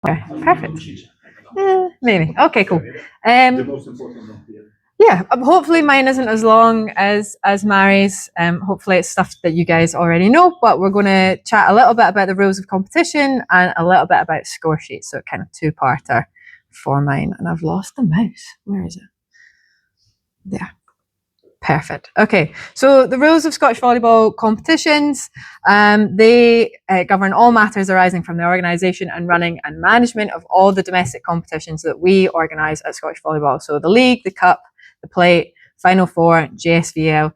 Okay, perfect. Maybe. Okay, cool. Yeah, hopefully mine isn't as long as Mary's. Hopefully it's stuff that you guys already know, but we're going to chat a little bit about the rules of competition and a little bit about Scoresheets, so kind of two-parter for mine. And I've lost the mouse. Where is it? There. Perfect. Okay, so the rules of Scottish volleyball competitions, they govern all matters arising from the organisation and running and management of all the domestic competitions that we organise at Scottish Volleyball. So the league, the cup, the plate, Final Four, JSVL,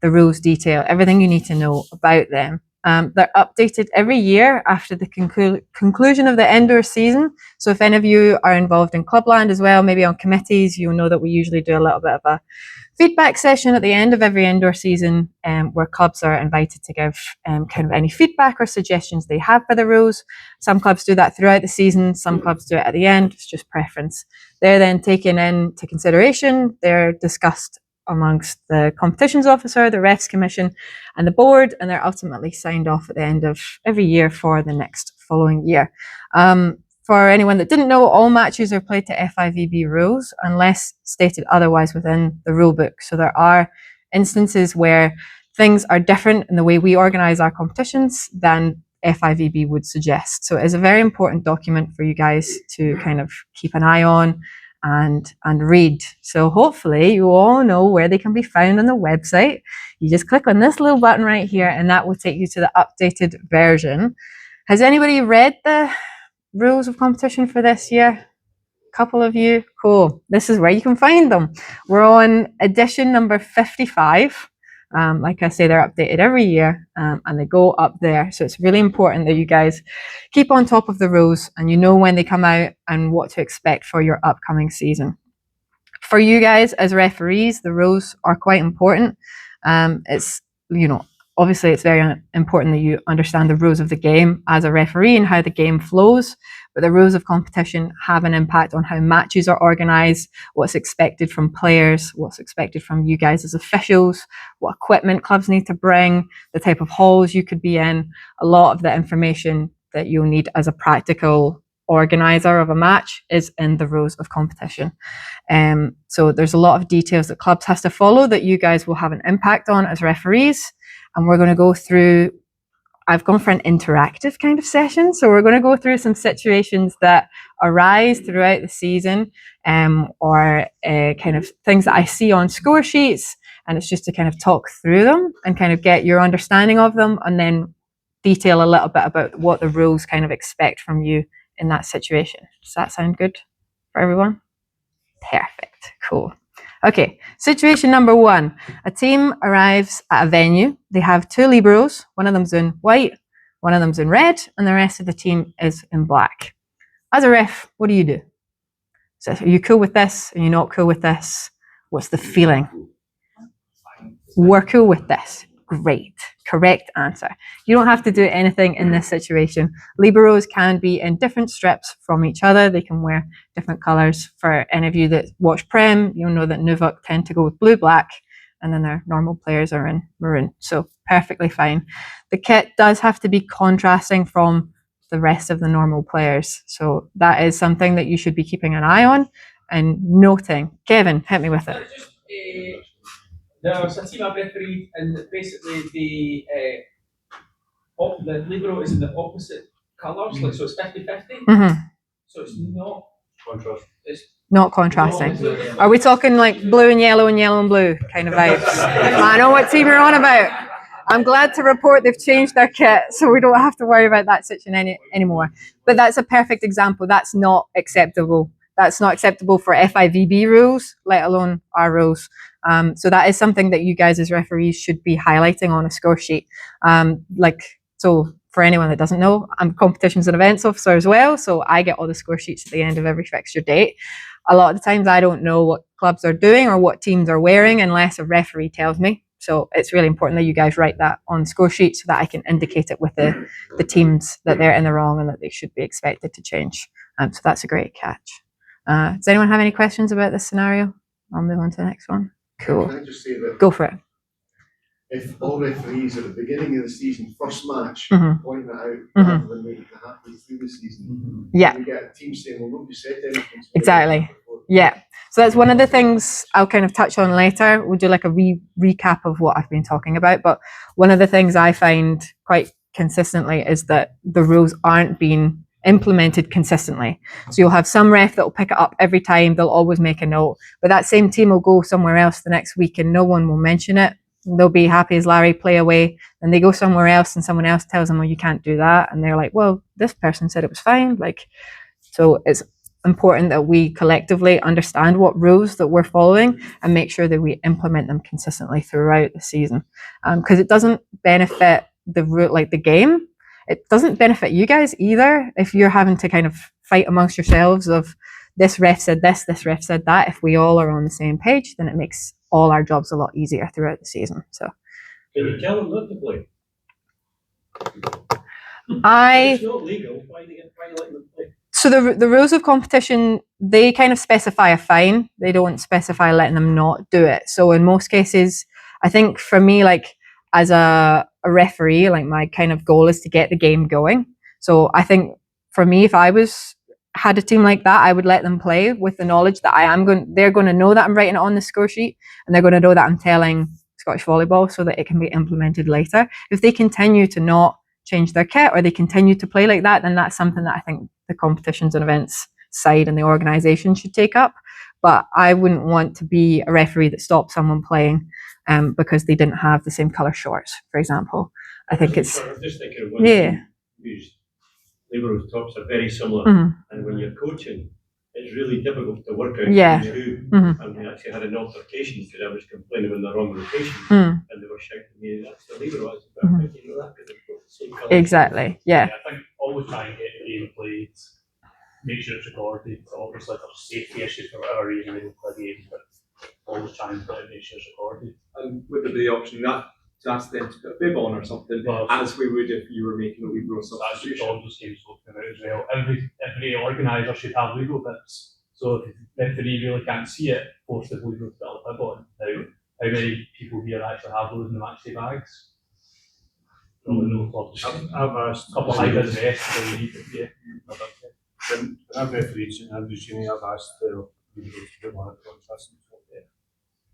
the rules detail, everything you need to know about them. They're updated every year after the conclusion of the indoor season. So if any of you are involved in Clubland as well, maybe on committees, you'll know that we usually do a little bit of a feedback session at the end of every indoor season, where clubs are invited to give kind of any feedback or suggestions they have for the rules. Some clubs do that throughout the season, some clubs do it at the end, it's just preference. They're then taken into consideration, they're discussed amongst the competitions officer, the refs commission and the board, and they're ultimately signed off at the end of every year for the next following year. For anyone that didn't know, all matches are played to FIVB rules unless stated otherwise within the rule book. So there are instances where things are different in the way we organise our competitions than FIVB would suggest. So it's a very important document for you guys to kind of keep an eye on and read. So hopefully you all know where they can be found on the website. You just click on this little button right here and that will take you to the updated version. Has anybody read the rules of competition for this year? A couple of you? Cool. This is where you can find them. We're on edition number 55. Like I say, they're updated every year and they go up there. So it's really important that you guys keep on top of the rules and you know when they come out and what to expect for your upcoming season. For you guys as referees, the rules are quite important. It's, you know, obviously it's very important that you understand the rules of the game as a referee and how the game flows, but the rules of competition have an impact on how matches are organised, what's expected from players, what's expected from you guys as officials, what equipment clubs need to bring, the type of halls you could be in, a lot of the information that you'll need as a practical organizer of a match is in the rules of competition. So there's a lot of details that clubs has to follow that you guys will have an impact on as referees. And we're going to go through, I've gone for an interactive kind of session. So we're going to go through some situations that arise throughout the season, or kind of things that I see on score sheets. And it's just to kind of talk through them and kind of get your understanding of them and then detail a little bit about what the rules kind of expect from you in that situation. Does that sound good for everyone? Perfect. Cool. Okay, situation number one. A team arrives at a venue. They have two liberos. One of them's in white, one of them's in red, and the rest of the team is in black. As a ref, what do? So are you cool with this? Are you not cool with this? What's the feeling? We're cool with this. Great. Correct answer. You don't have to do anything in this situation. Liberos can be in different strips from each other. They can wear different colours. For any of you that watch Prem, you'll know that Nuvok tend to go with blue-black, and then their normal players are in maroon. So perfectly fine. The kit does have to be contrasting from the rest of the normal players. So that is something that you should be keeping an eye on and noting. Kevin, hit me with it. There was a team I've refereed, and basically the libero is in the opposite colours, like so it's 50-50. So it's not contrast. It's not contrasting. Are we talking like blue and yellow and blue kind of vibes? I know what team you're on about. I'm glad to report they've changed their kit, so we don't have to worry about that situation anymore. But that's a perfect example. That's not acceptable. That's not acceptable for FIVB rules, let alone our rules. So that is something that you guys as referees should be highlighting on a score sheet. So for anyone that doesn't know, I'm competitions and events officer as well. So I get all the score sheets at the end of every fixture date. A lot of the times I don't know what clubs are doing or what teams are wearing unless a referee tells me. So it's really important that you guys write that on score sheet so that I can indicate it with the teams that they're in the wrong and that they should be expected to change. So that's a great catch. Does anyone have any questions about this scenario? I'll move on to the next one. Cool. Can I just say that Go for it. if all referees at the beginning of the season, first match, point that out rather than waiting to halfway through the season. Yeah. You get a team saying, well, nobody said anything. Exactly. Yeah. So that's one of the things I'll kind of touch on later. We'll do like a recap of what I've been talking about. But one of the things I find quite consistently is that the rules aren't being implemented consistently. So you'll have some ref that will pick it up every time. They'll always make a note. But that same team will go somewhere else the next week and no one will mention it. They'll be happy as Larry, play away. Then they go somewhere else and someone else tells them, well, you can't do that. And they're like, well, this person said it was fine. Like, so it's important that we collectively understand what rules that we're following and make sure that we implement them consistently throughout the season, because it doesn't benefit the game. It doesn't benefit you guys either if you're having to kind of fight amongst yourselves of this ref said this ref said that. If we all are on the same page, then it makes all our jobs a lot easier throughout the season. So can you tell them not to play? It's not legal. Why do you let them play? So the rules of competition, they kind of specify a fine. They don't specify letting them not do it. So in most cases, I think for me, like as a referee, like my kind of goal is to get the game going. So I think for me, if I had a team like that, I would let them play with the knowledge that they're going to know that I'm writing it on the score sheet, and they're going to know that I'm telling Scottish Volleyball so that it can be implemented later. If they continue to not change their kit or they continue to play like that, then that's something that I think the competitions and events side and the organisation should take up. But I wouldn't want to be a referee that stops someone playing because they didn't have the same colour shorts, for example. I think it's just thinking of one whose liberal tops are very similar, and when you're coaching, it's really difficult to work out who's who. And we actually had an altercation because I was complaining in the wrong rotation, and they were shouting at me, "That's illegal." I was like, "How do you know that?" Because they've got the same colour. Exactly. Yeah. I think always try and get the game played. Make sure it's recorded. Obviously, if there's safety issues for whatever reason, they don't play the game, but always try and play it, make sure it's recorded. And would there be the option to ask them to put a bib on or something, as we would if you were making a Libro substitution? That's what all those games looking at as well. Every organiser should have Libro bibs. So if the referee really can't see it, force the Libro to put a bib on. Now, how many people here actually have those in the match day bags? Probably no clubs. I've asked a couple of high vis vests, so you need it, when I've refereed St Andrews Uni, I've asked the Libros to put one at contrast.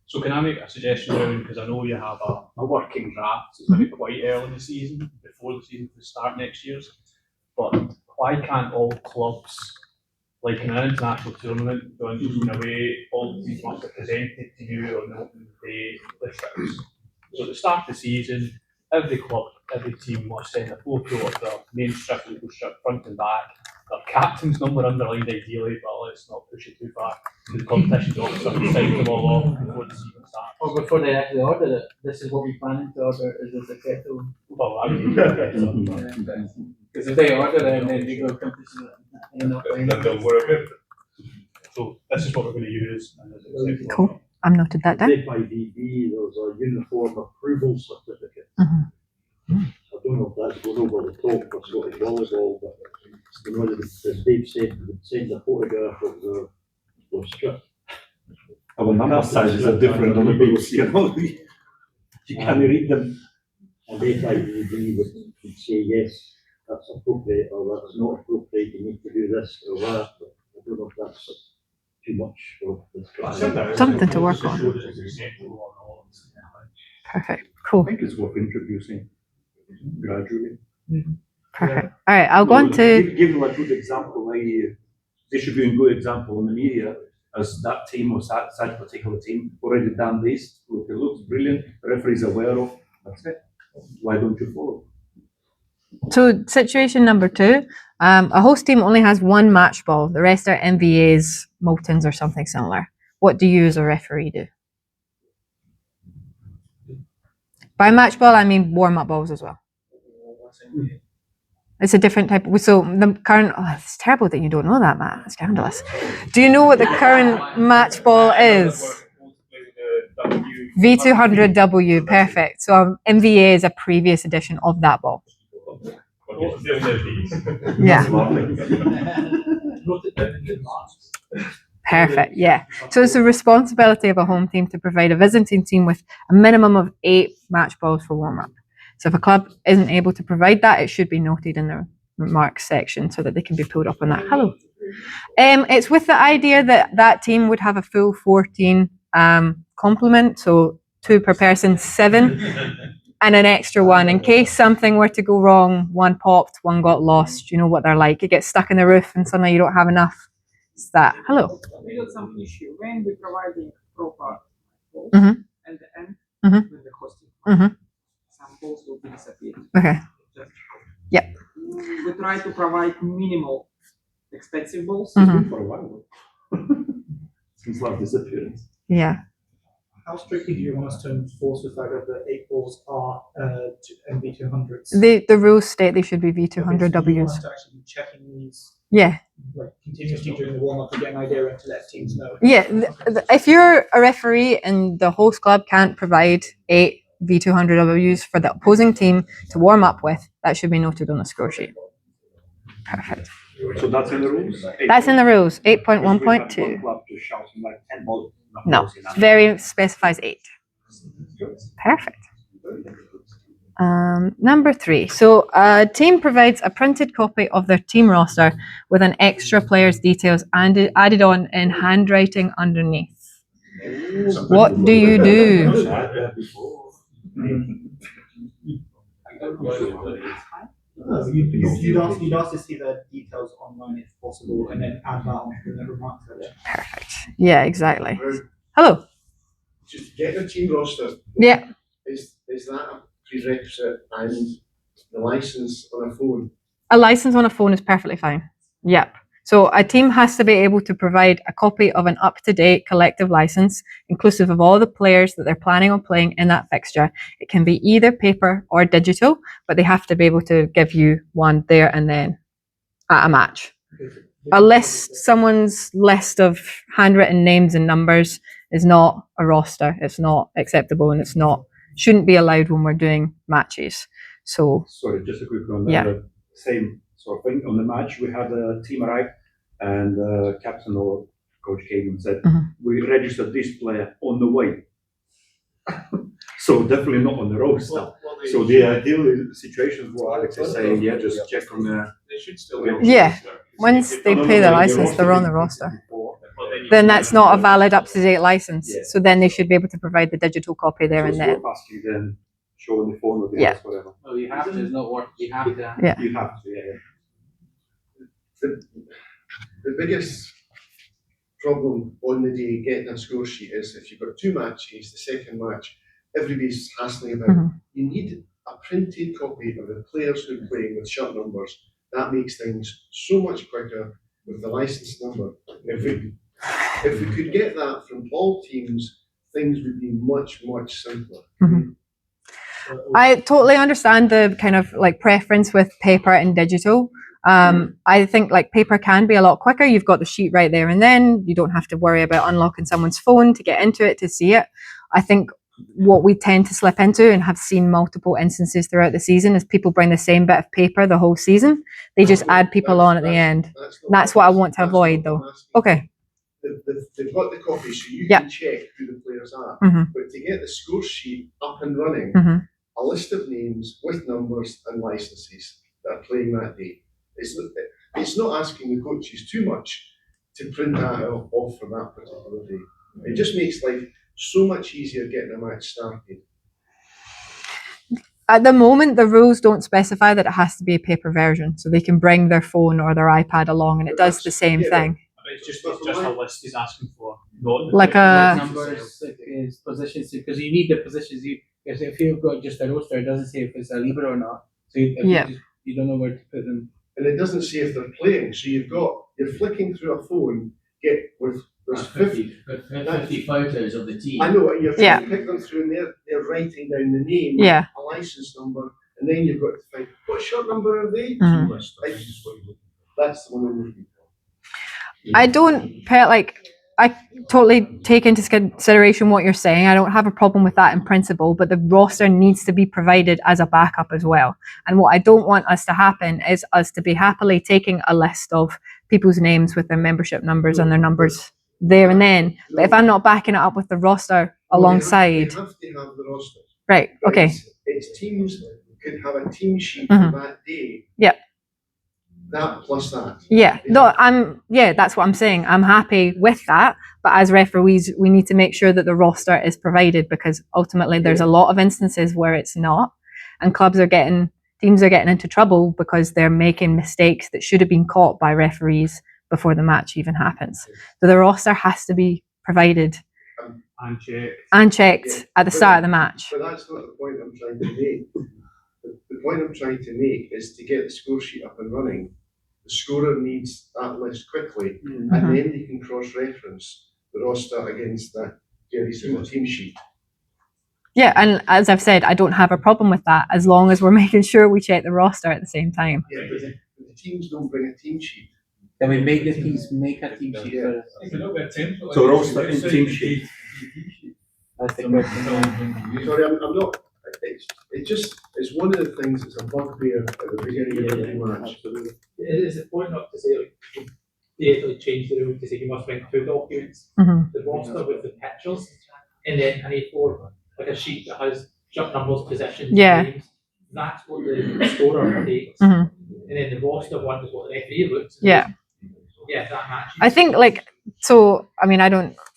So can I make a suggestion, Rowan, because I know you have a working draft, it's maybe quite early in the season, before the season will start next year's, but why can't all clubs, like in an international tournament, going in a way, all the teams must be presented to you on the opening day list strips. So at the start of the season, every club, every team must send a photo of their main strip, local strip, front and back, their captain's number underlined ideally, but let's not push it too far. The competitions officer can sign them all off before the season starts. Or before they actually order it, this is what we're planning to order, is this acceptable? Well, I would Because if they order it and then they go competition, then they'll work it. So this is what we're going to use. And this is acceptable. Cool. I've noted that down. FIVB, there's a uniform approval certificate. I don't know if that's going over the top for Scottish Volleyball, but you know, as Dave said, they would send a photograph of the strip. Our number sizes are different on the books, you know. You can't read them. And FIVB would say, yes, that's appropriate, or that's not appropriate, you need to do this or that, but I don't know if that's too much for this. Something to work on. Perfect. Cool. I think it's worth introducing gradually. Perfect. All right, I'll go on to. Give them a good example. They should be a good example in the media as that team or that particular team already done this. Look, it looks brilliant. The referee's aware of. That's it. Why don't you follow? So situation number 2, a host team only has one match ball. The rest are MVAs, Moltons, or something similar. What do you as a referee do? By match ball, I mean warm-up balls as well. It's a different type. So the current, it's terrible that you don't know that, Matt. It's scandalous. Do you know what the current match ball is? V200W, perfect. So MVA is a previous edition of that ball. Yeah. Perfect. Yeah. So it's the responsibility of a home team to provide a visiting team with a minimum of 8 match balls for warm up. So if a club isn't able to provide that, it should be noted in the remarks section so that they can be pulled up on that. Hello. It's with the idea that that team would have a full 14 complement, so 2 per person, 7, and an extra one in case something were to go wrong. One popped, one got lost. You know what they're like. It gets stuck in the roof, and suddenly you don't have enough. It's that. Hello. We got some issue when we providing proper balls Mhm. and the end Mhm. with the hosting. Mhm. Some balls will disappear. Okay. Just- Yep. We try to provide minimal expensive balls. Mhm. For a while. Since last disappearance. Yeah. How strictly do you want us to enforce the fact that the 8 balls are MV200s? The rules state they should be Do you want V200Ws. us to actually be checking these Yeah. like continuously during the warm up to get an idea and to let teams know? Yeah. If you're a referee and the host club can't provide 8 V200Ws for the opposing team to warm up with, that should be noted on the score sheet. Perfect. So that's in the rules? That's in the rules, Because we had 8.1.2. one club just shouting like 10 balls. No, very specifies 8. Perfect. Number 3. So a team provides a printed copy of their team roster with an extra player's details and added on in handwriting underneath. What do you do? You'd ask to see the details online if possible, and then add that on to the remarks. Perfect. Yeah, exactly. Hello. Just get the team roster. Yeah. Is that a prerequisite and the license on a phone? A license on a phone is perfectly fine. Yep. So a team has to be able to provide a copy of an up-to-date collective license, inclusive of all the players that they're planning on playing in that fixture. It can be either paper or digital, but they have to be able to give you one there and then at a match. Someone's list of handwritten names and numbers is not a roster. It's not acceptable, and shouldn't be allowed when we're doing matches. So Sorry, just a quick one. Yeah. The same sort of thing. On the match, we had a team arrive, and the captain or coach came and said, we registered this player on the way. So definitely not on the roster. So the ideal situation what Alex is saying, yeah, just check on the. They should still be on the Yeah. roster. once they pay the license, they're on the roster. Then that's not a valid up-to-date license. Yeah. So then they should be able to provide the digital copy there and then. Asking then show on the phone or the Yeah. whatever. No, you have to. It's not work. You have to. Yeah. You have to, yeah. The biggest problem on the day getting a score sheet is if you've got 2 matches, the second match, everybody's hassling about. Mhm. You need a printed copy of the players who are playing with shirt numbers. That makes things so much quicker with the license number. If we could get that from all teams, things would be much, much simpler. Mhm. I totally understand the kind of like preference with paper and digital. I think like paper can be a lot quicker. You've got the sheet right there and then. You don't have to worry about unlocking someone's phone to get into it to see it. I think what we tend to slip into and have seen multiple instances throughout the season is people bring the same bit of paper the whole season. They just add people on at the end. That's what I want to avoid though. Okay. They've got the copy, so you Yep. can check who the players are. Mhm. But to get the score sheet up and running, Mhm. a list of names with numbers and licenses that are playing that day. It's not asking the coaches too much to print that off for that particular day. It just makes life so much easier getting a match started. At the moment, the rules don't specify that it has to be a paper version, so they can bring their phone or their iPad along, and it does the same Yeah, thing. It's just a list he's asking for, not the Like different a- Numbers is positions because you need the positions. Because if you've got just a roster, it doesn't say if it's a libero or not. So Yeah. you don't know where to put them. And it doesn't say if they're playing, so you're flicking through a phone, there's 50. 50 photos of the team. I know, you're Yeah. trying to pick them through and they're writing down the name, Yeah. a license number, and then you've got to find, what shirt number are they? Mhm. That's the one I'm looking for. I don't I totally take into consideration what you're saying. I don't have a problem with that in principle, but the roster needs to be provided as a backup as well. And what I don't want us to happen is us to be happily taking a list of people's names with their membership numbers and their numbers there and then. But if I'm not backing it up with the roster alongside, They have to have the roster. right? But Okay. It's teams could have a team sheet Mhm. for that day. Yep. That plus that. Yeah, no, that's what I'm saying. I'm happy with that. But as referees, we need to make sure that the roster is provided, because ultimately there's a lot of instances where it's not. And teams are getting into trouble because they're making mistakes that should have been caught by referees before the match even happens. So the roster has to be provided and checked at the start of the match. But that's not the point I'm trying to make. The point I'm trying to make is to get the score sheet up and running. The scorer needs that list quickly, and then they can cross-reference the roster against that team sheet. Yeah, and as I've said, I don't have a problem with that as long as we're making sure we check the roster at the same time. Yeah, but the teams don't bring a team sheet. Then we make the teams make a team sheet Yeah. first. So roster and team sheet. That's the question. Sorry, I'm not. It's one of the things that's a bugbear at the beginning of every match. It is a point not to say like they actually changed the rule to say you must bring 2 documents, Mhm. the roster with the pictures, and then an A4, like a sheet that has just numbers, positions, Yeah. names. That's what the scorer takes, Mhm. and then the roster one is what the referee looks. At. Yeah. Yeah, that matches. I think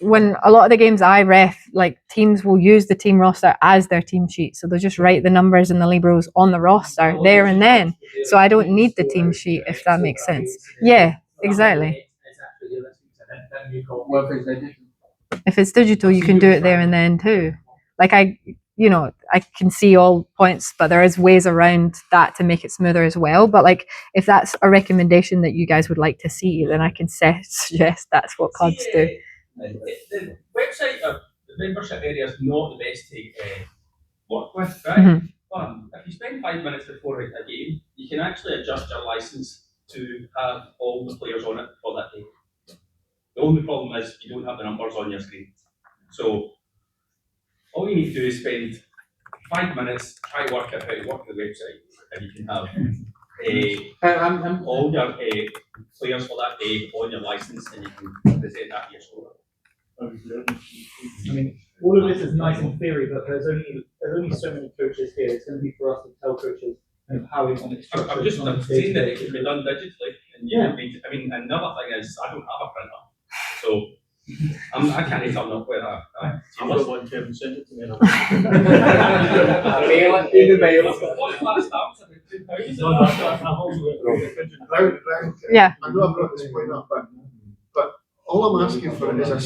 when a lot of the games I ref, like teams will use the team roster as their team sheet. So they'll just write the numbers and the liberos on the roster there and then. So I don't need the team sheet, if that makes sense. Yeah, exactly. If it's digital, you can do it there and then too. Like I can see all points, but there is ways around that to make it smoother as well. But like, if that's a recommendation that you guys would like to see, then I can suggest that's what clubs do. The website of the membership area is not the best to work with, right? Mhm. But if you spend 5 minutes before a game, you can actually adjust your license to have all the players on it for that day. The only problem is you don't have the numbers on your screen. So all you need to do is spend 5 minutes, try to work out how to work the website, and you can have all your players for that day on your license, and you can present that to your scorer. I mean, all of this is nice in theory, but there's only so many coaches here. It's going to be for us to tell coaches how we want it structured. I'm saying that it can be done digitally, and another thing is I don't have a printer, so I can't turn up with a. I've got one, Tim, send it to me. Yeah. I know I brought this point up, but all I'm asking for is a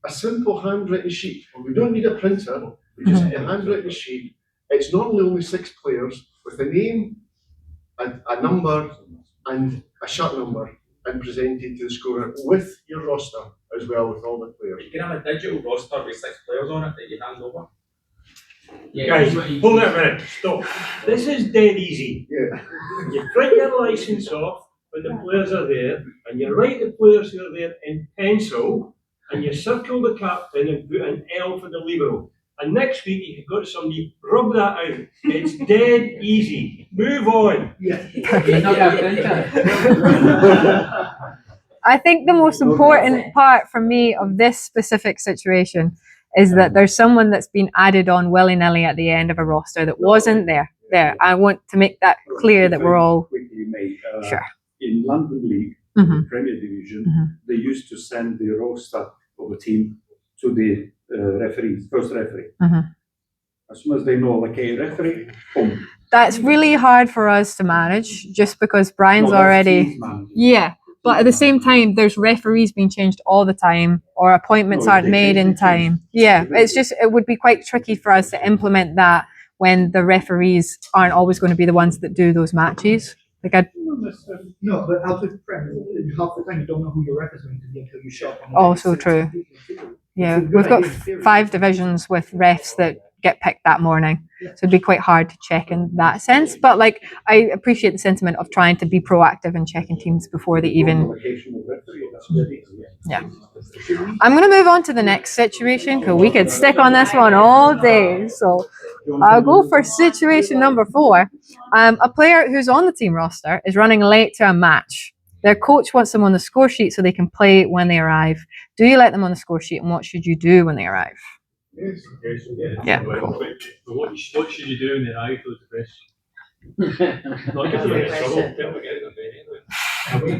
simple handwritten sheet. We don't need a printer. We just need a handwritten sheet. It's normally only 6 players with a name, a number, and a shirt number, and presented to the scorer with your roster as well, with all the players. You can have a digital roster with 6 players on it that you hand over. Yeah, guys, hold it a minute, stop. This is dead easy. Yeah. You print your license off when the players are there, and you write the players who are there in pencil, and you circle the captain and put an L for the libero. And next week, if you've got somebody, rub that out. It's dead easy. Move on. I think the most important part for me of this specific situation is that there's someone that's been added on willy-nilly at the end of a roster that wasn't there. I want to make that clear that we're all sure. In London League, the Premier Division, they used to send the roster of a team to the first referee. As soon as they know, like a referee, boom. That's really hard for us to manage, just because Brian's already. Yeah, but at the same time, there's referees being changed all the time, or appointments aren't made in time. Yeah, it would be quite tricky for us to implement that when the referees aren't always going to be the ones that do those matches. No, but half the time you don't know who your ref is going to be until you show up. Also true. Yeah, we've got 5 divisions with refs that get picked that morning, so it'd be quite hard to check in that sense. But like, I appreciate the sentiment of trying to be proactive and checking teams before they even. Yeah. I'm going to move on to the next situation because we could stick on this one all day. So I'll go for situation number 4. A player who's on the team roster is running late to a match. Their coach wants them on the score sheet so they can play when they arrive. Do you let them on the score sheet, and what should you do when they arrive? Yes. Yeah. But what should you do when they arrive? Was the question. Not give them any trouble. Okay, how do you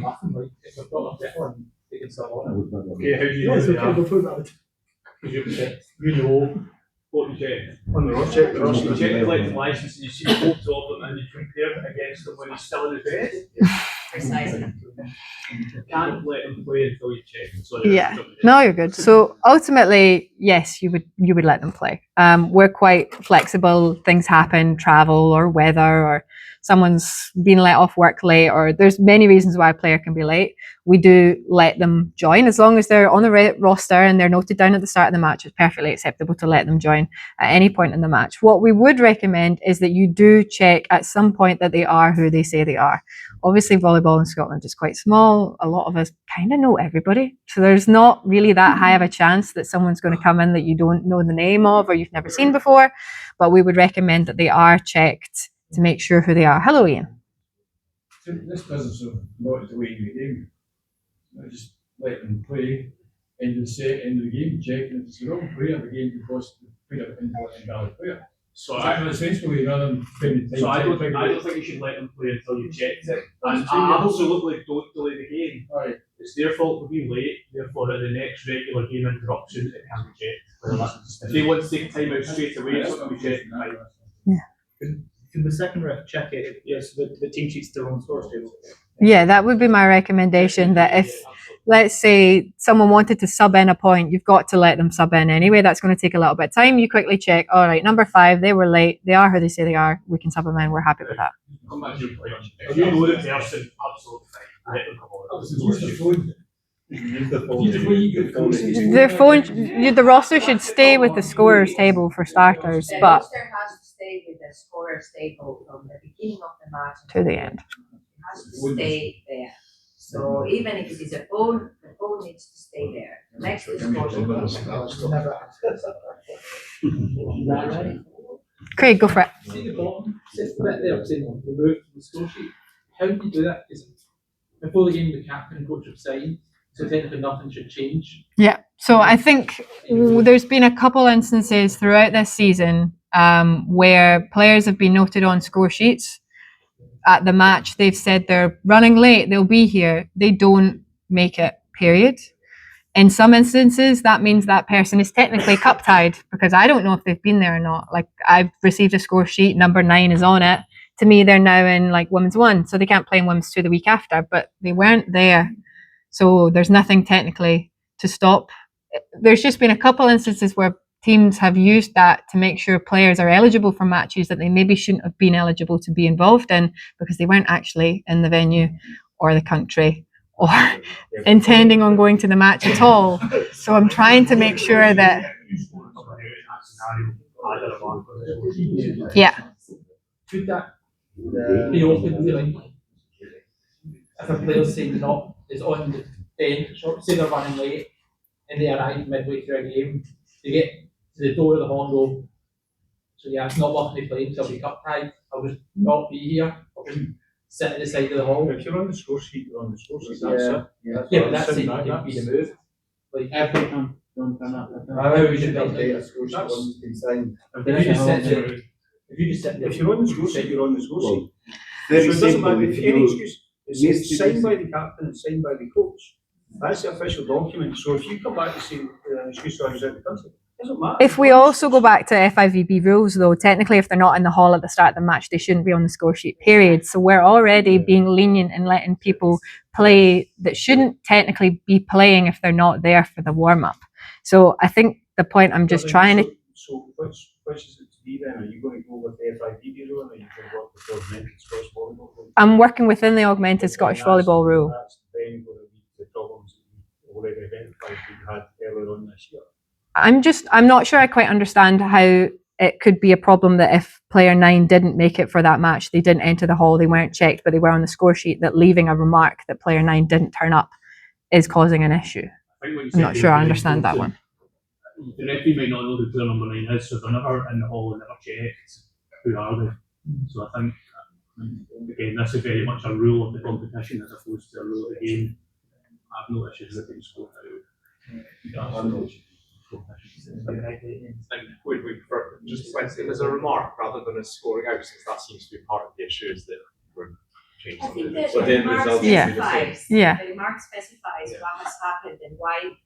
know that? You know what you check on the roster. Check the roster. You check the collective license and you see photos of them and you compare it against them when he's still in the bed. Precisely. You can't let them play until you check. Yeah, no, you're good. So ultimately, yes, you would let them play. We're quite flexible. Things happen, travel or weather, or someone's been let off work late, or there's many reasons why a player can be late. We do let them join as long as they're on the roster and they're noted down at the start of the match. It's perfectly acceptable to let them join at any point in the match. What we would recommend is that you do check at some point that they are who they say they are. Obviously, volleyball in Scotland is quite small. A lot of us kind of know everybody. So there's not really that high of a chance that someone's going to come in that you don't know the name of or you've never seen before. But we would recommend that they are checked to make sure who they are. Hello, Ian. So this business of not delaying the game, just let them play, end of the set, end of the game, check, and if it's the wrong player, the game because they put it into an invalid player. So essentially, rather than spending time. So I don't think you should let them play until you checked it. And absolutely don't delay the game. Right. It's their fault for being late, therefore at the next regular game interruption it can be checked. If they want to take time out straight away, it's going to be checked. Can the second ref check it if yes, the team sheet's still on the scores table? Yeah, that would be my recommendation, that if, let's say, someone wanted to sub in a point, you've got to let them sub in anyway. That's going to take a little bit of time. You quickly check, all right, number 5, they were late. They are who they say they are. We can sub them in. We're happy with that. Come back to your player. If you know the person, absolutely fine. Let them come on. Their phone, the roster should stay with the scorers table for starters, The but roster has to stay with the scorers table from the beginning of the match to the end. It has to stay there. So even if it is a phone, the phone needs to stay there. Next to scores. Craig, go for it. See the bottom, sits the bit there saying remove from the score sheet. How do you do that? Is before the game, the captain and coach have signed, so technically nothing should change. Yeah. So I think there's been a couple instances throughout this season where players have been noted on score sheets. At the match, they've said they're running late, they'll be here. They don't make it, period. In some instances, that means that person is technically cup tied because I don't know if they've been there or not. Like, I've received a score sheet, number 9 is on it. To me, they're now in like Women's 1, so they can't play in Women's 2 the week after, but they weren't there. So there's nothing technically to stop. There's just been a couple instances where teams have used that to make sure players are eligible for matches that they maybe shouldn't have been eligible to be involved in because they weren't actually in the venue or the country or intending on going to the match at all. So I'm trying to make sure that yeah. Could that be open to like if a player's saying not is on the end, say they're running late and they arrive midway through a game, they get to the door of the hall and go, so yeah, it's not worth me playing, so I'll be cup tied, I'll just not be here, I'll just sit at the side of the hall. If you're on the score sheet, you're on the score sheet. Yeah, but that's saying you can be the move. Like every time, don't turn up. How would you update a score sheet once it's been signed? If you just sit there, If you're on the score sheet, you're on the score sheet. Very So it doesn't simple. matter If any you excuse. It's signed by the captain and signed by the coach. That's the official document. So if you come back and say excuse, I was out of the country, it doesn't matter. If we also go back to FIVB rules, though, technically if they're not in the hall at the start of the match, they shouldn't be on the score sheet, period. So we're already being lenient in letting people play that shouldn't technically be playing if they're not there for the warm-up. So I think the point I'm just trying to... So which is it to be then? Are you going to go with the FIVB rule or are you going to work with the augmented Scottish volleyball rule? I'm working within the augmented Scottish volleyball rule. That's then going to lead to the problems that you already identified we had earlier on this year. I'm not sure I quite understand how it could be a problem that if player 9 didn't make it for that match, they didn't enter the hall, they weren't checked, but they were on the score sheet, that leaving a remark that player 9 didn't turn up is causing an issue. I'm not sure I understand that one. The referee might not know who player number 9 is, so they're never in the hall and never checked who are they. So I think Again, this is very much a rule of the competition as opposed to a rule of the game. I have no issues with it scored out. And would we prefer just Wednesday as a remark rather than a scoring out, since that seems to be part of the issue is that we're changing I think it. that the remark specifies, Yeah. the remark specifies what has happened and why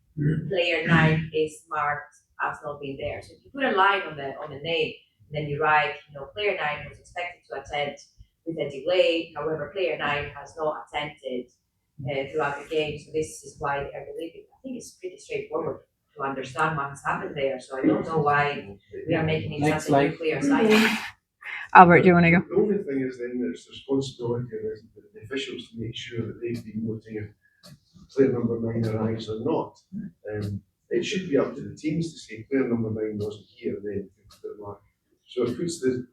player 9 is marked as not being there. So if you put a line on the name, and then you write, player 9 was expected to attend with a delay. However, player 9 has not attended throughout the game. So this is why they are deleted. I think it's pretty straightforward to understand what has happened there. So I don't know why we are making it such a nuclear science. Albert, do you want to go? The only thing is then there's the responsibility of the officials to make sure that they've been noting if player number 9 arrives or not. It should be up to the teams to say player number 9 wasn't here, then to mark. So it puts the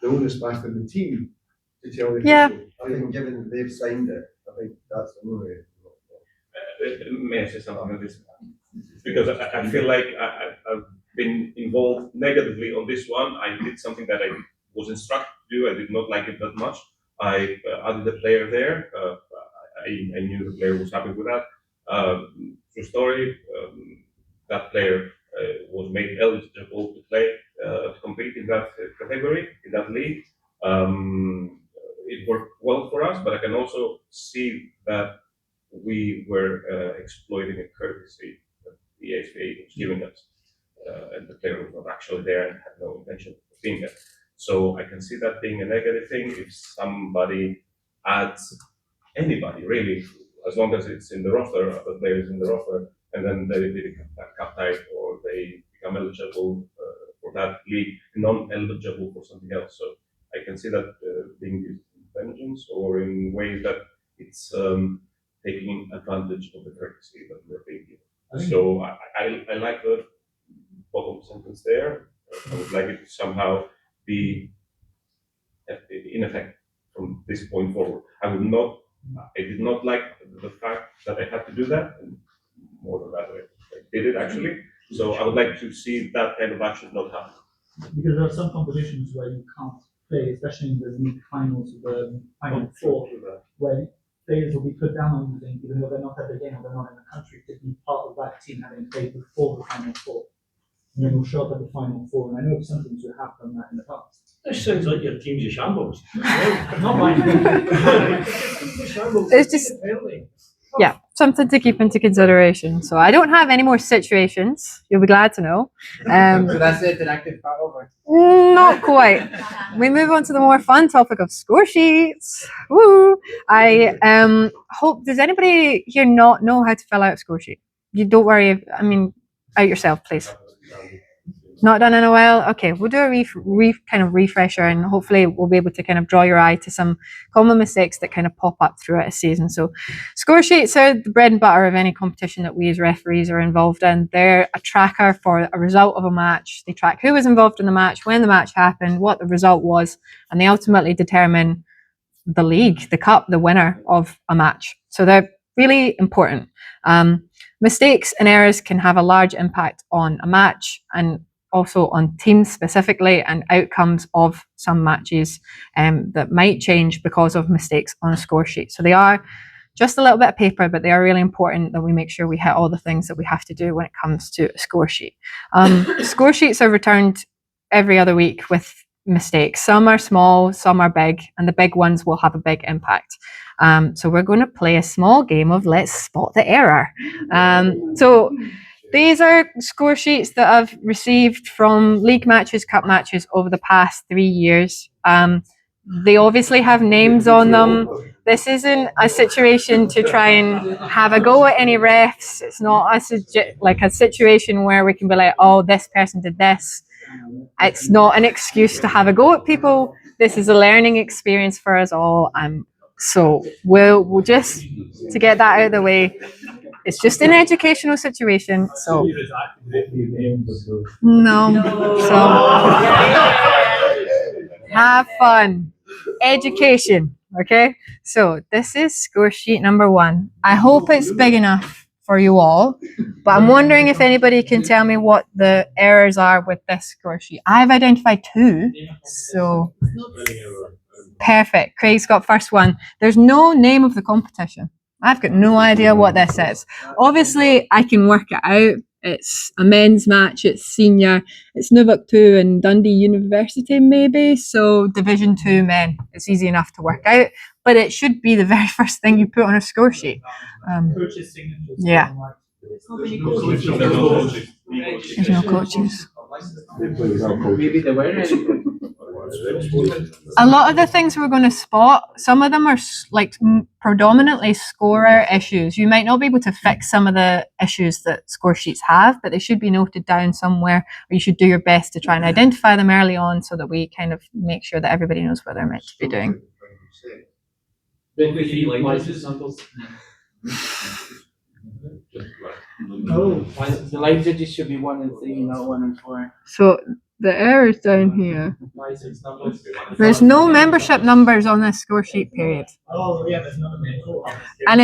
onus back on the team to tell the official. I think given that they've signed it, I think that's the only way. May I say something on this? Because I feel like I've been involved negatively on this one. I did something that I was instructed to do. I did not like it that much. I added the player there. I knew the player was happy with that. True story. That player was made eligible to play, to compete in that category, in that league. It worked well for us, but I can also see that we were exploiting a courtesy that the SVA was giving us, and the player was not actually there and had no intention of being there. So I can see that being a negative thing if somebody adds anybody, really, as long as it's in the roster, the player is in the roster, and then they become captain or they become eligible for that league, non-eligible for something else. So I can see that being used in vengeance or in ways that it's taking advantage of the courtesy that we're being given. So I like the bottom sentence there. I would like it to somehow be in effect from this point forward. I did not like the fact that I had to do that. And more than that, I did it actually. So I would like to see that kind of action not happen. Because there are some competitions where you can't play, especially in the league finals, the final four, where players will be put down on the thing, even though they're not at the game or they're not in the country, to be part of that team having played before the final four. And then we'll show up at the final four. And I know some teams who have done that in the past. This sounds like your team's a shambles. Not mine. It's just, yeah, something to keep into consideration. So I don't have any more situations. You'll be glad to know. So that's it, an active part over. Not quite. We move on to the more fun topic of score sheets. Woo! I hope, does anybody here not know how to fill out a score sheet? You don't worry, out yourself, please. Not done in a while? Okay, we'll do a kind of refresher, and hopefully we'll be able to kind of draw your eye to some common mistakes that kind of pop up throughout a season. So score sheets are the bread and butter of any competition that we as referees are involved in. They're a tracker for a result of a match. They track who was involved in the match, when the match happened, what the result was, and they ultimately determine the league, the cup, the winner of a match. So they're really important. Mistakes and errors can have a large impact on a match and also on teams specifically, and outcomes of some matches that might change because of mistakes on a score sheet. So they are just a little bit of paper, but they are really important that we make sure we hit all the things that we have to do when it comes to a score sheet. Score sheets are returned every other week with mistakes. Some are small, some are big, and the big ones will have a big impact. So we're going to play a small game of Let's Spot the Error. So these are score sheets that I've received from league matches, cup matches over the past 3 years. They obviously have names on them. This isn't a situation to try and have a go at any refs. It's not a situation where we can be like, oh, this person did this. It's not an excuse to have a go at people. This is a learning experience for us all. So we'll just, to get that out of the way, it's just an educational situation. So no. So have fun. Education. Okay. So this is score sheet number 1. I hope it's big enough for you all, but I'm wondering if anybody can tell me what the errors are with this score sheet. I've identified 2. So Perfect. Craig's got first one. There's no name of the competition. I've got no idea what this is. Obviously, I can work it out. It's a men's match. It's senior. It's Nuvok 2 and Dundee University, maybe. So Division 2 men. It's easy enough to work out. But it should be the very first thing you put on a score sheet. Yeah. There's no coaches. Maybe they were. A lot of the things we're going to spot, some of them are like predominantly scorer issues. You might not be able to fix some of the issues that score sheets have, but they should be noted down somewhere, or you should do your best to try and identify them early on so that we kind of make sure that everybody knows what they're meant to be doing. No, the live judges should be 1 and 3, not 1 and 4. So the errors down here. There's no membership numbers on this score sheet period. Oh, yeah, there's another name. And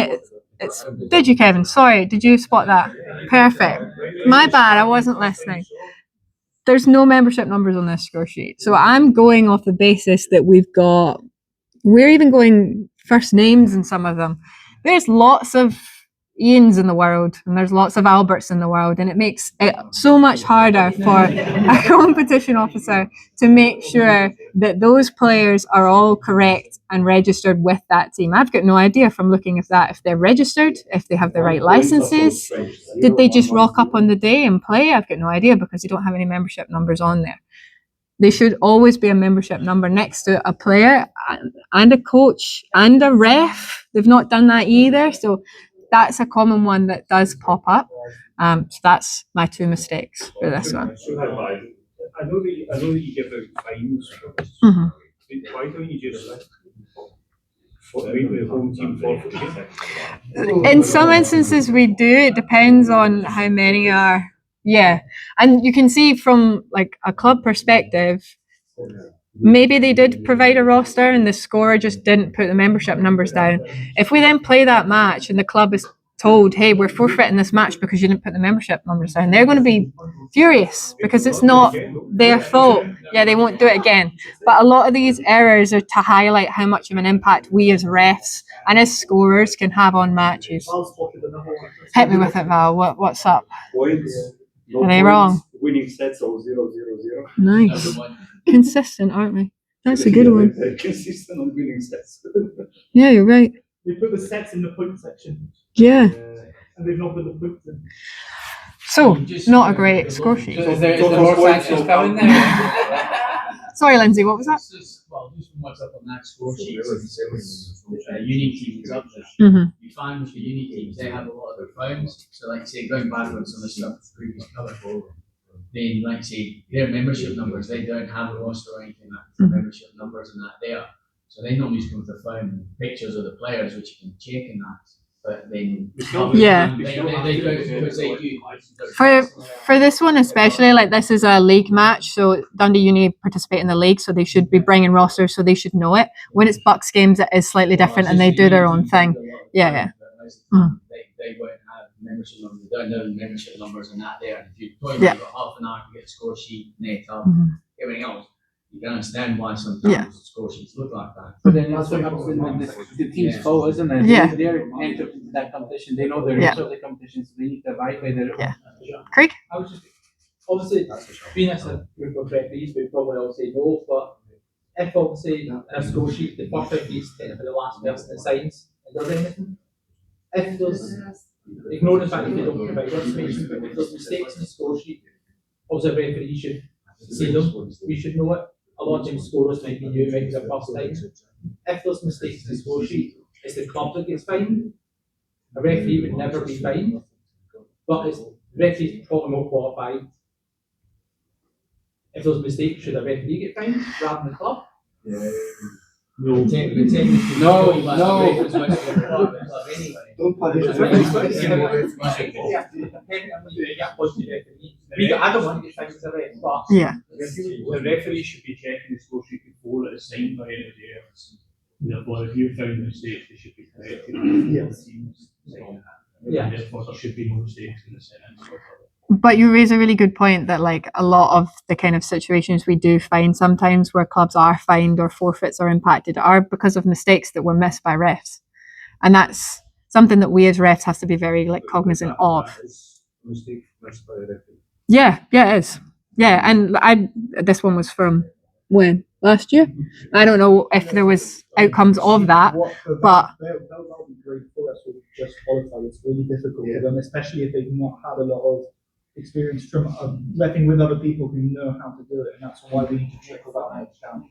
it's did you, Kevin? Sorry, did you spot that? Perfect. My bad, I wasn't listening. There's no membership numbers on this score sheet. So I'm going off the basis that we're even going first names in some of them. There's lots of Ians in the world and there's lots of Alberts in the world, and it makes it so much harder for a competition officer to make sure that those players are all correct and registered with that team. I've got no idea from looking at that if they're registered, if they have the right licenses. Did they just rock up on the day and play? I've got no idea because they don't have any membership numbers on there. They should always be a membership number next to a player and a coach and a ref. They've not done that either. So that's a common one that does pop up. So that's my 2 mistakes for this one. I know that you give out fines. Why don't you just the home team forfeit? In some instances we do. It depends on how many are. Yeah, and you can see from like a club perspective, maybe they did provide a roster and the scorer just didn't put the membership numbers down. If we then play that match and the club is told, hey, we're forfeiting this match because you didn't put the membership numbers down, they're going to be furious because it's not their fault. Yeah, they won't do it again. But a lot of these errors are to highlight how much of an impact we as refs and as scorers can have on matches. Hit me with it, Val. What's up? Are they wrong? Winning sets of 0-0-0. Nice. Consistent, aren't we? That's a good one. Consistent on winning sets. Yeah, you're right. We put the sets in the point section. Yeah. And they've not put the points in. So, not a great score sheet. Is there more sanctions coming there? Sorry, Lindsay, what was that? Just from what's up on that score sheet, unique teams up there. You find with the unique teams, they have a lot of their phones. So, like, say, going backwards on the stuff previous cover, then, like, say, their membership numbers, they don't have a roster or anything like that, membership numbers and that there. So they normally just come with their phone and pictures of the players, which you can check in that. But then, yeah, they go because they do. For this one especially, like this is a league match, so Dundee Uni participate in the league, so they should be bringing rosters, so they should know it. When it's Bucks games, it is slightly different, and they do their own thing. Yeah. They won't have membership numbers. They don't know the membership numbers and that there. And if you've got half an hour to get a score sheet, net up, everything else. You can understand why sometimes score sheets look like that. But then that's what happens when the team's full, isn't it? Yeah. They're entered into that competition. They know the rules of the competition, so they need to abide by the rules. Yeah. Craig? I was just obviously being as a group of referees, we probably all say no, but if obviously in a score sheet the first referee is technically the last person that signs and does anything, if there's ignore the fact that they don't provide information, but if there's mistakes in the score sheet, obviously a referee should see them. We should know it. A lot of times scorers might be new, might be their first time. If there's mistakes in the score sheet, it's the club that gets fined. A referee would never be fined, but it's referees probably more qualified. If there's mistakes, should a referee get fined rather than the club? No. Don't punish the I don't want to get fined as a ref, but the referee should be checking the score sheet before it is signed by anybody else. Therefore, if you found mistakes, they should be corrected. Therefore, there should be no mistakes in the sentence. But you raise a really good point that like a lot of the kind of situations we do find sometimes where clubs are fined or forfeits are impacted are because of mistakes that were missed by refs. And that's something that we as refs have to be very like cognizant of. Yeah, it is. Yeah, and this one was from when? Last year? I don't know if there was outcomes of that, but that'll be great for us who just qualify. It's really difficult for them, especially if they've not had a lot of experience from reffing with other people who know how to do it, and that's why we need to trickle that knowledge down.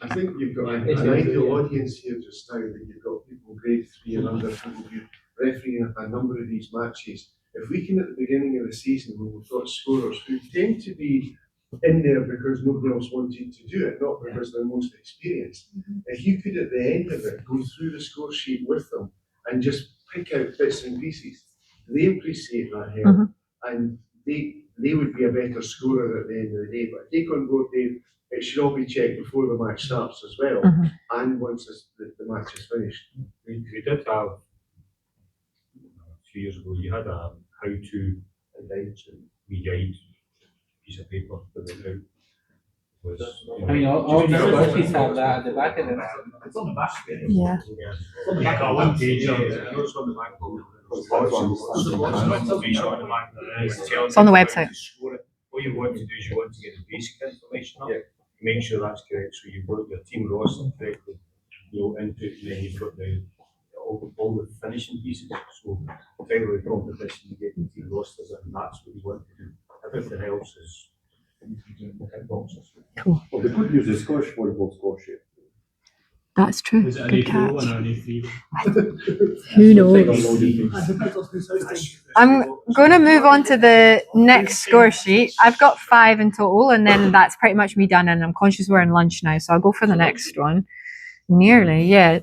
I think you've got an ideal audience here just now, that you've got people grade 3 and under who refereeing a number of these matches. If we can, at the beginning of the season, when we've got scorers who tend to be in there because nobody else wanted to do it, not because they're most experienced, if you could at the end of it go through the score sheet with them and just pick out bits and pieces, they appreciate that help, and they would be a better scorer at the end of the day. But take on board, Dave, it should all be checked before the match starts as well, and once the match is finished. We did have, a few years ago, you had a how-to guide piece of paper that went out. I mean, all the Scoresheets have that at the back of it. It's on the back. yeah. Like a one page on the back. It's on the website. What you want to do is you want to get the basic information up, make sure that's correct. So you've got your team roster correctly, input, and then you've got all the finishing pieces. So effectively competition, you get the team rosters, and that's what you want to do. Everything else is boxes. Cool. Well, the good news is Scottish volleyball score sheet. That's true. Is it an Good A4 catch. or an A3? Who knows? I'm going to move on to the next score sheet. I've got 5 in total, and then that's pretty much me done. And I'm conscious we're in lunch now, so I'll go for the next one. Nearly, yeah.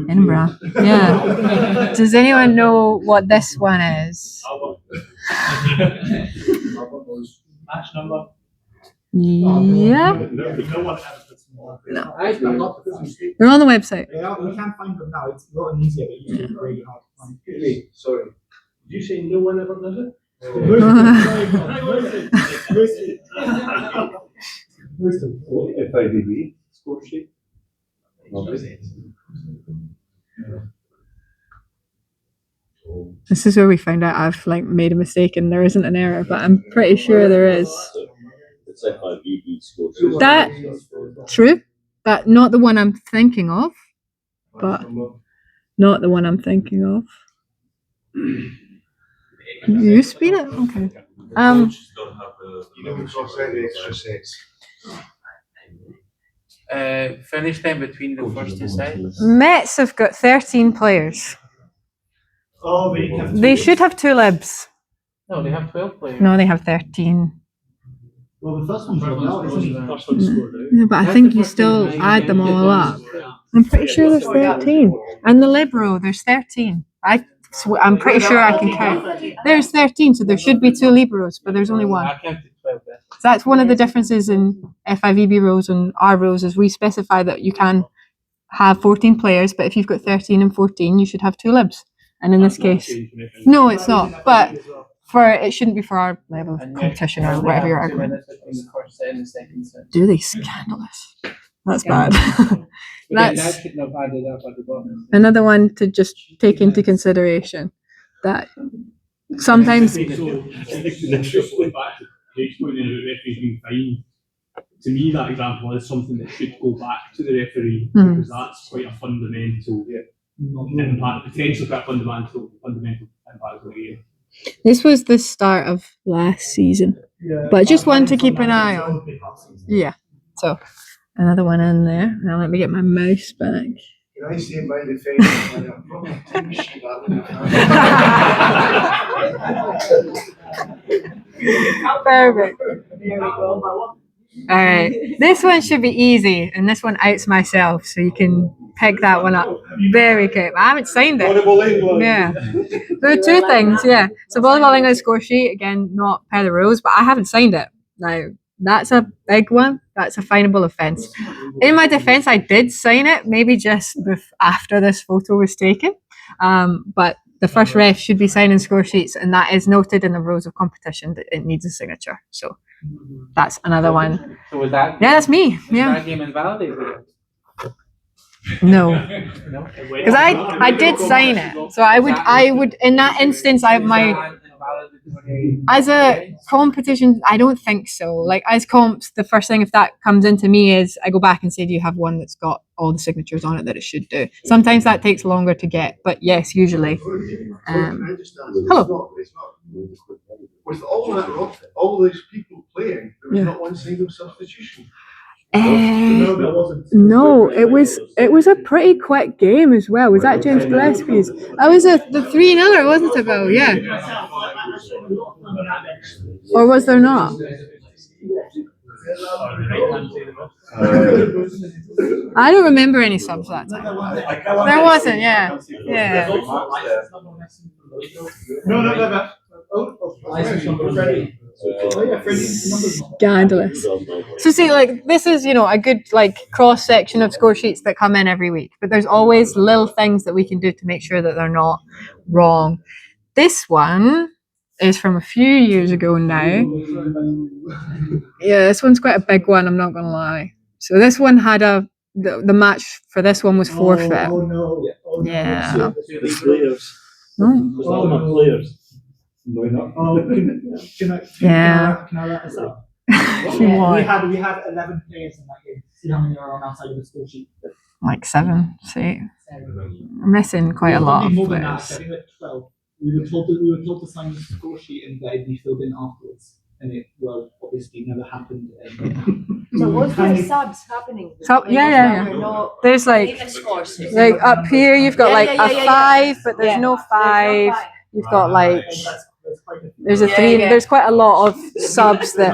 Edinburgh. Yeah. Does anyone know what this one is? Match number. Yeah. No. They're on the website. We can't find them now. It's gotten easier, but it used to be really hard to find. Wait, sorry. Did you say no one ever does it? FIVB score sheet. This is where we find out I've like made a mistake and there isn't an error, but I'm pretty sure there is. It's FIVB score sheet. That true. That not the one I'm thinking of, but not the one I'm thinking of. You speed it? Okay. Finish time between the first two sides. Mets have got 13 players. Oh, They should have 2 libs. No, they have 12 players. No, they have 13. Well, the first one's gone out, isn't it? Yeah, but I think you still add them all up. I'm pretty sure there's 13. And the libero, there's 13. I'm pretty sure I can count. There's 13, so there should be 2 liberos, but there's only 1. I counted 12 there. So that's one of the differences in FIVB rules and our rules is we specify that you can have 14 players, but if you've got 13 and 14, you should have 2 libs. And in this case, no, it's not. But it shouldn't be for our level of competition or whatever your argument. Do they? Scandalous. That's bad. That's another one to just take into consideration that sometimes. To me, that example is something that should go back to the referee because that's quite a fundamental impact, potentially quite a fundamental impact of the game. This was the start of last season, but just one to keep an eye on. Yeah, so another one in there. Now let me get my mouse back. Can I say my defense? I'm probably team sheet Perfect. There we go. All right, this one should be easy, and this one outs myself, so you can pick that one up very quick. I haven't signed it. Volleyball England. Yeah, there are 2 things. Yeah, so Volleyball England score sheet again, not per the rules, but I haven't signed it. Now that's a big one. That's a finable offence. In my defence, I did sign it, maybe just after this photo was taken. But the first ref should be signing score sheets, and that is noted in the rules of competition that it needs a signature. So that's another one. So was that? Yeah, that's me. Was Yeah. that game invalidated? No, because I did sign it. So I would in that instance as a competition, I don't think so. Like as comps, the first thing if that comes into me is I go back and say, do you have one that's got all the signatures on it that it should do? Sometimes that takes longer to get, but yes, usually. Hello. With all that, all those people playing, there was not one single substitution. No, it was a pretty quick game as well. Was that James Gillespie's? That was the 3-0, wasn't it, Bill? Yeah. Or was there not? I don't remember any subs that time. There wasn't, yeah. Yeah. No. Scandalous. So see, like this is, a good cross section of score sheets that come in every week, but there's always little things that we can do to make sure that they're not wrong. This one is from a few years ago now. Yeah, this one's quite a big one, I'm not gonna lie. So this one had the match for this one was forfeit. Yeah. Players. No, not. Can I wrap this up? We had 11 players in that game. See how many are on outside of the score sheet? Like 7, see. We're missing quite a lot of more than that. players. I think we had 12. We were told to sign the score sheet and that it'd be filled in afterwards. And it obviously never happened. So was there subs happening? Yeah. There's like up here you've got like a 5, but there's no 5. You've got like there's a 3. There's quite a lot of subs that.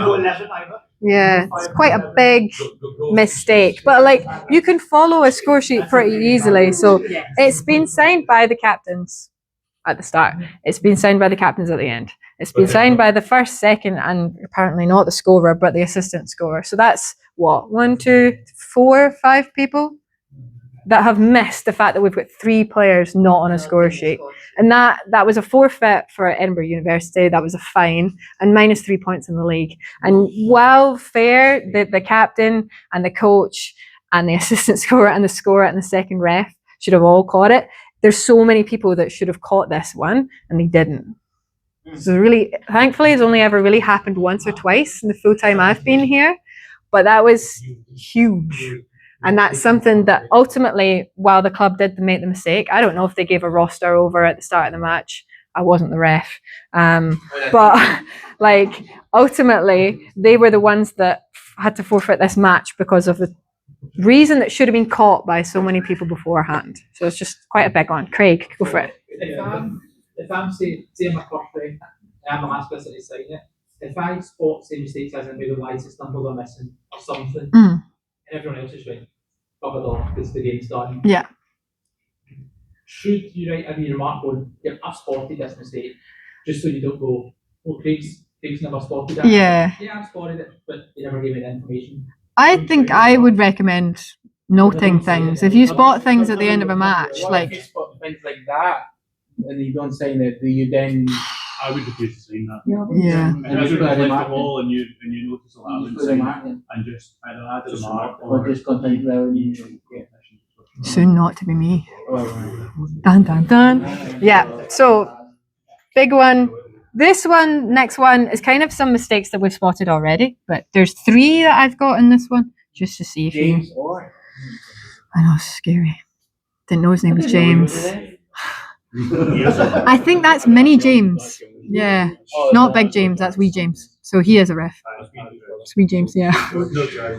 Yeah, it's quite a big mistake, but like you can follow a score sheet pretty easily. So it's been signed by the captains at the start. It's been signed by the captains at the end. It's been signed by the first, second, and apparently not the scorer, but the assistant scorer. So that's what 1, 2, 4, 5 people that have missed the fact that we've got 3 players not on a score sheet. And that was a forfeit for Edinburgh University. That was a fine and minus 3 points in the league. And while fair, the captain and the coach and the assistant scorer and the scorer and the second ref should have all caught it, there's so many people that should have caught this one and they didn't. So really, thankfully, it's only ever really happened once or twice in the full time I've been here. But that was huge. And that's something that ultimately, while the club did make the mistake, I don't know if they gave a roster over at the start of the match. I wasn't the ref. But like ultimately, they were the ones that had to forfeit this match because of the reason that should have been caught by so many people beforehand. So it's just quite a big one. Craig, go for it. If I'm saying my birthday, I'm the last person to sign it. If I spot say mistakes as in maybe license numbers are missing or something, and everyone else is right, covered off because the game's done. Yeah. Should you write a wee remark on, yep, I've spotted this mistake, just so you don't go, oh, Craig's never spotted that. Yeah. Yeah, I've spotted it, but they never gave me the information. I think I would recommend noting things. If you spot things at the end of a match, If you spot things like that and you don't sign it, do you then? I would refuse to sign that. Yeah. And I would have left it all and you notice all that. I would sign it and just either add a remark or just content relevant. Soon not to be me. Dun dun dun. Yeah. So big one. This one, next one, is kind of some mistakes that we've spotted already, but there's 3 that I've got in this one, just to see if you. I know, it's scary. Didn't know his name was James. I think that's Mini James. Yeah, not Big James. That's Wee James. So he is a ref. It's Wee James. Yeah.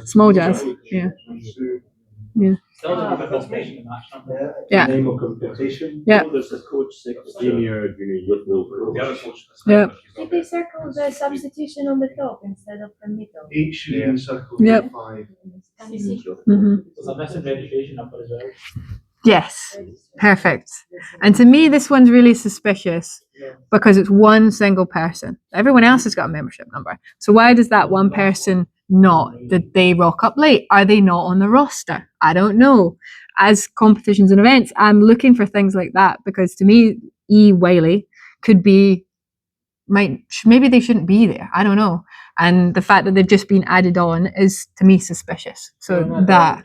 Small Jazz. Yeah. Yeah. Yeah. Name of competition. Yeah. There's a coach 6 junior youth coach. Yeah. Did they circle the substitution on the top instead of the middle? Each should be circled 5. Can you see? There's a missing registration number as well. Yes, perfect. And to me, this one's really suspicious because it's one single person. Everyone else has got a membership number. So why does that one person not? Did they rock up late? Are they not on the roster? I don't know. As competitions and events, I'm looking for things like that because to me, Wiley could be, maybe they shouldn't be there. I don't know. And the fact that they've just been added on is, to me, suspicious. So that,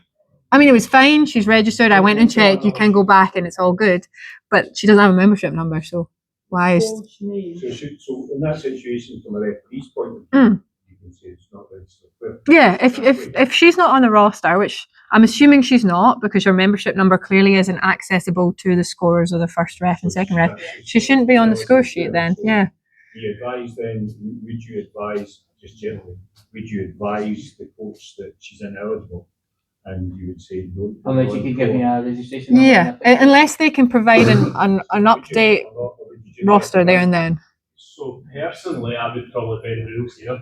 I mean, it was fine. She's registered. I went and checked. You can go back and it's all good. But she doesn't have a membership number, so why is... So in that situation, from a referee's point of view, you can say it's not registered. Yeah, if she's not on the roster, which I'm assuming she's not, because your membership number clearly isn't accessible to the scorers or the first ref and second ref, she shouldn't be on the score sheet then. Yeah. You advise then, would you advise, just generally, would you advise the coach that she's ineligible? And you would say, don't. Unless you could give me a registration number. Yeah, unless they can provide an update roster there and then. So personally, I would probably bend the rules here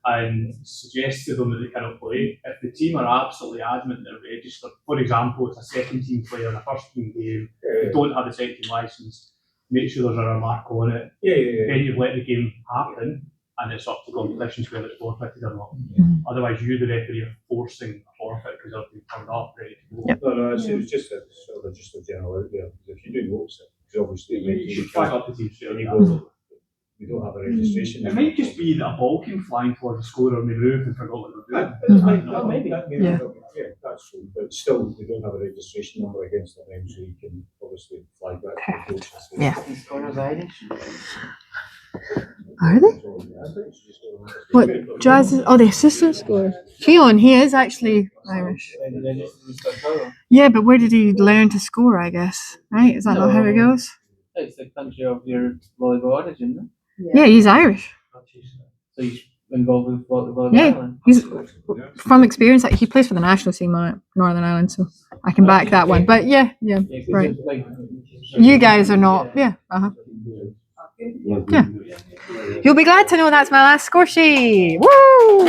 and suggest to them that they cannot play. If the team are absolutely adamant they're registered, for example, it's a second team player in a first team game, they don't have a second team licence, make sure there's a remark on it. Then you've let the game happen, and it's up to competitions whether it's forfeited or not. Otherwise, you, the referee, are forcing a forfeit because they've been turned up ready to go. No, it was just a sort of just a general out there. If you do notice it, because obviously You should flag up the team straight. You don't have a registration. It might just be that a ball came flying towards the scorer and they moved and forgot what they were doing. Maybe. Yeah, that's true. But still, they don't have a registration number against them, so you can obviously flag that to the coach. Yeah. The scorer's Irish. Are they? What, Jazz is, the assistant scorer. Keon, he is actually Irish. Yeah, but where did he learn to score, I guess? Right? Is that not how it goes? It's the country of your volleyball origin, no? Yeah, he's Irish. So he's involved with volleyball Yeah, Ireland? he's from experience. He plays for the national team on Northern Ireland, so I can back that one. But yeah, right. You guys are not. Yeah, yeah. You'll be glad to know that's my last score sheet. Woo!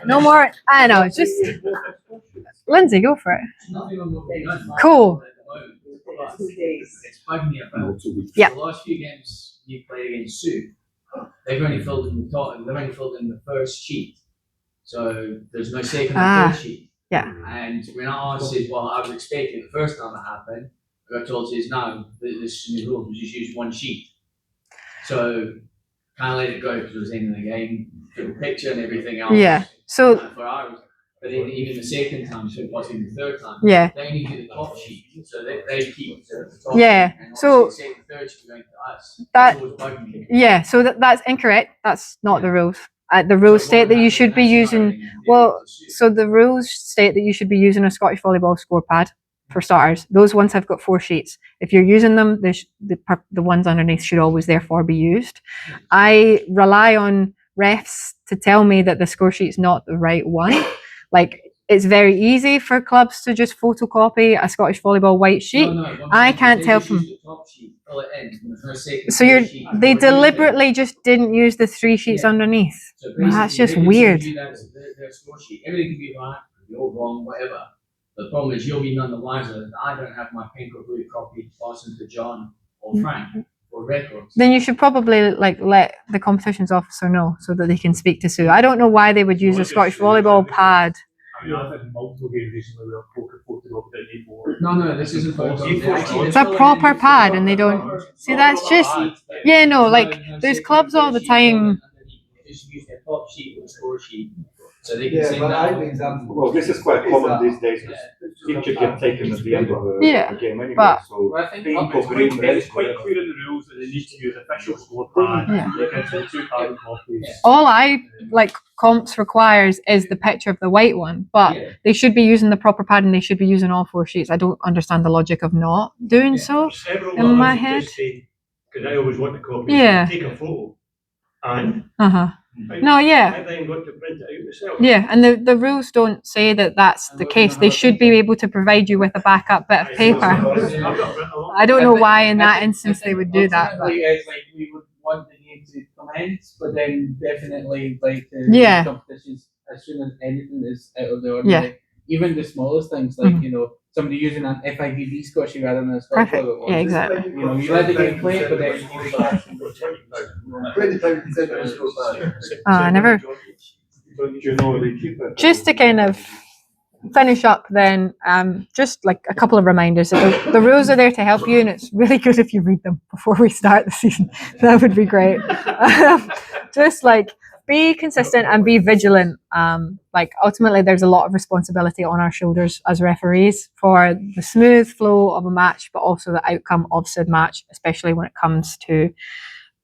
No more. I know. It's just Lindsay, go for it. Cool. It's bugged me about. Yeah. The last few games you played against Sue, they've only filled in the top. They've only filled in the first sheet, so there's no second or third sheet. Yeah. And when I asked, says, well, I was expecting the first time it happened, I got told, says, no, this is new rule. We just use one sheet. So kind of let it go because it was the end of the game, took a picture and everything else. Yeah. So. For hours. But then even the second time, so possibly the third time, yeah, they only do the top sheet, so they keep the top yeah. sheet. And so the second, third sheet going to us. Yeah, so that's incorrect. That's not the rules. The rules state that you should be using. Well, so the rules state that you should be using a Scottish volleyball score pad for starters. Those ones have got 4 sheets. If you're using them, the ones underneath should always therefore be used. I rely on refs to tell me that the score sheet's not the right one. Like, it's very easy for clubs to just photocopy a Scottish volleyball white sheet. I can't tell from. So they deliberately just didn't use the 3 sheets underneath. So that's just weird. Their score sheet. Everything can be right, you're wrong, whatever. The problem is you'll be none the wiser that I don't have my pink or blue copy passing to John or Frank or records. Then you should probably let the competitions officer know so that they can speak to Sue. I don't know why they would use a Scottish volleyball pad. I mean, I've had multiple games recently where poker photocopied at A4. No, this isn't photocopy. It's a proper pad, and they don't. See, that's just. Yeah, no, like there's clubs all the time. Just use their top sheet or score sheet. So they can send that. Well, this is quite common these days. Picture get taken at the end of the game anyway. But so I think it's quite clear in the rules that they need to use official score pad. All comps requires is the picture of the white one, but they should be using the proper pad and they should be using all 4 sheets. I don't understand the logic of not doing so in my head. Because I always want to copy. Yeah. Take a photo and. No, yeah. I then got to print it out myself. Yeah, and the rules don't say that that's the case. They should be able to provide you with a backup bit of paper. I don't know why in that instance they would do that. But. We would want the game to commence, but then definitely competitions as soon as anything is out of the ordinary. Yeah. Even the smallest things, like somebody using an FIVB score sheet rather than a Scottish Perfect. Yeah, exactly. You let the game play, but then I never. Just to kind of finish up, then just like a couple of reminders. The rules are there to help you, and it's really good if you read them before we start the season. That would be great. Just like be consistent and be vigilant. Like ultimately, there's a lot of responsibility on our shoulders as referees for the smooth flow of a match, but also the outcome of said match, especially when it comes to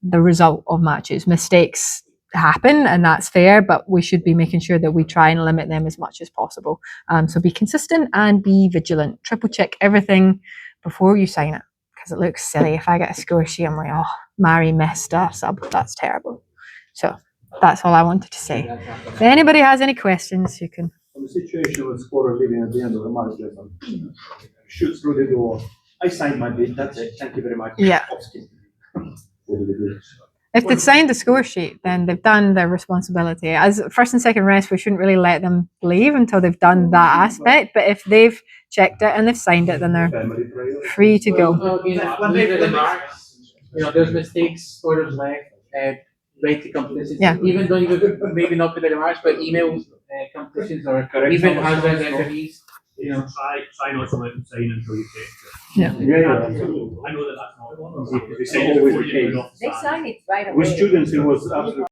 the result of matches. Mistakes happen, and that's fair, but we should be making sure that we try and limit them as much as possible. So be consistent and be vigilant. Triple check everything before you sign it, because it looks silly if I get a score sheet. I'm like, oh, Mary missed a sub. That's terrible. So that's all I wanted to say. If anybody has any questions, you can. On the situation with scorer leaving at the end of the match, just shoots through the door. I signed my bid. That's it. Thank you very much. Yeah. If they've signed the score sheet, then they've done their responsibility. As first and second rest, we shouldn't really let them leave until they've done that aspect. But if they've checked it and they've signed it, then they're free to go. There's mistakes, orders left, right to competitions. Yeah. Even though you maybe not put the remarks, but email competitions or even as referees. Try not to let them sign until you take it. Yeah. I know that that's not easy. They sign it before you get it off the They stand. sign it right away. With students, it was absolutely